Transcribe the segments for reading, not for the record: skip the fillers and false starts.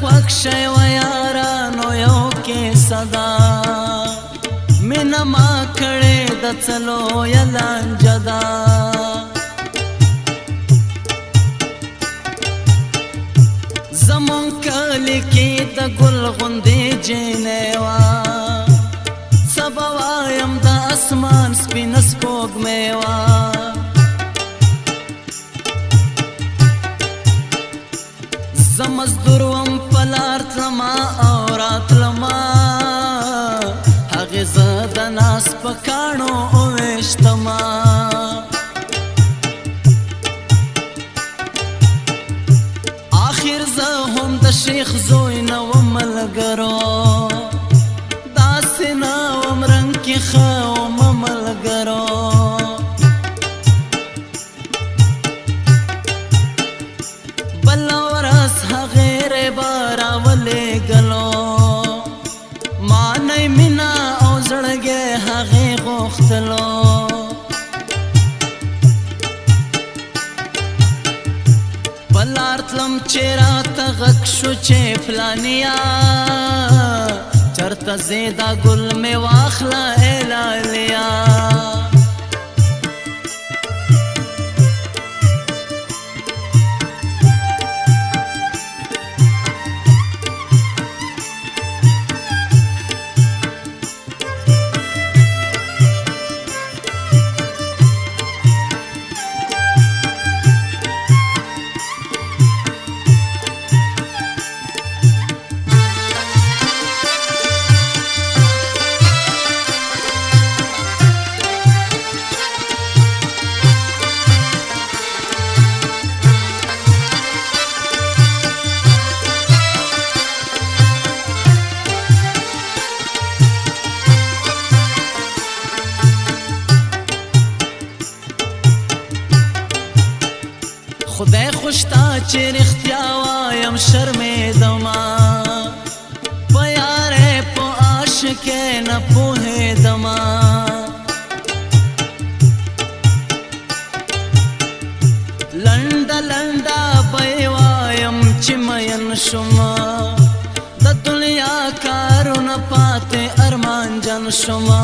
خوښ شئ و یارانو یو کې صدا مینه ما کړې د څلو یا لانجه ده زمون کلی کې د ګل غوندې جینۍ وه څه به وایم د اسمان سپینه سپوږمۍ وه زه مزدور وم په لار تلمه او راتلمه هغې زه د ناس په کاڼو وویشتمه آخر زه هم د شیخ زوی نه وم ملګرو داسې نه وم رنګ کې ښه وم ملګرو بله ورځ هغې ریبه راولېږلو ما نه یې مینه او زړګی هغې غوښتلو پلار تلم چې راته غږ شو چې فلانیا چرته ځې دا ګل مې واخله ای لالیا خدای خوشتا چې رښتیا وایم شرمېدمه په یارې په عاشقې نه پوهېدمه لنډه لنډه به یې وایم چې مین شومه د دنیا کارونه پاتې ارمانجن شومه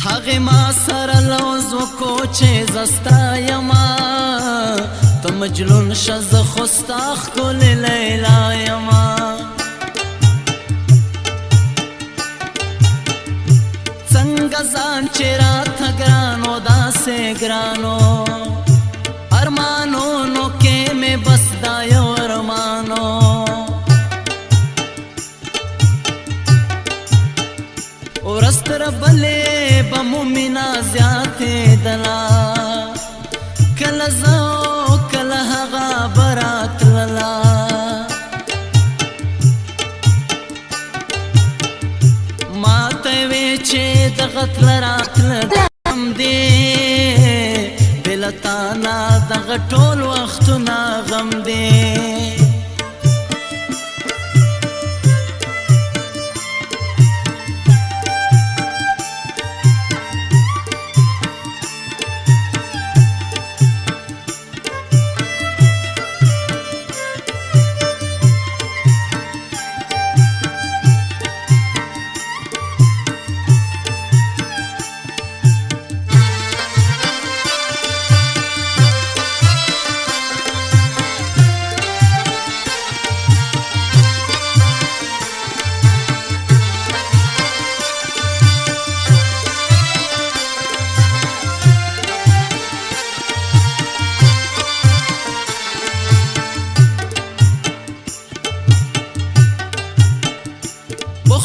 هغې ما سره لوز وکړو چې زه ستا یمه ته مجنون شه زه خو ستا ښکلې لیلا یمه څنګه ځان چې راته ګرانو داسې ګرانو ارمانونو کې مې بس دا یو ارمانو ورځ تر بلې به مو مینه زیاتېدله کله زه او کله هغه به راتلله ما ته یې وې چې دغه تله راتله غم دی بې له تا نه دغه ټول وختونه غم دی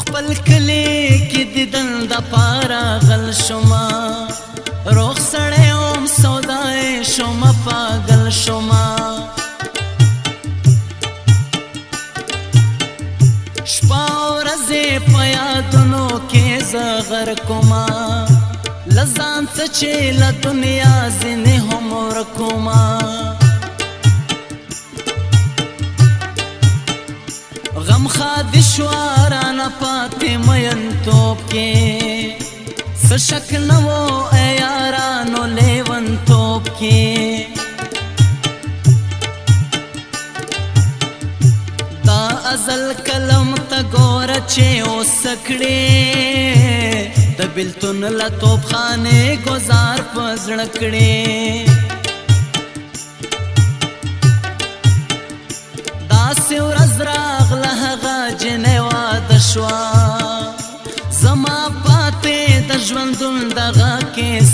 خپل کلی کې دیدن د پاره غل شوما روغ سړی اوم سودای شوما پاگل شوما شپه ورځې په یادونو کې زه غرق کوما له ځان څه چې له دنیا ځینې هم ورکوما غم خادي شوه رانه پاتې مینتوب کې څه شک نه و ای یارانو لیونتوب کې غزل کلم تا ګور چې اوسکړې د بلتون له توپخانې ګزار په زړه کړې داسې ورځ راغله هغه جنۍ واده شوه زما پاتې د ژوندون دغه کیسه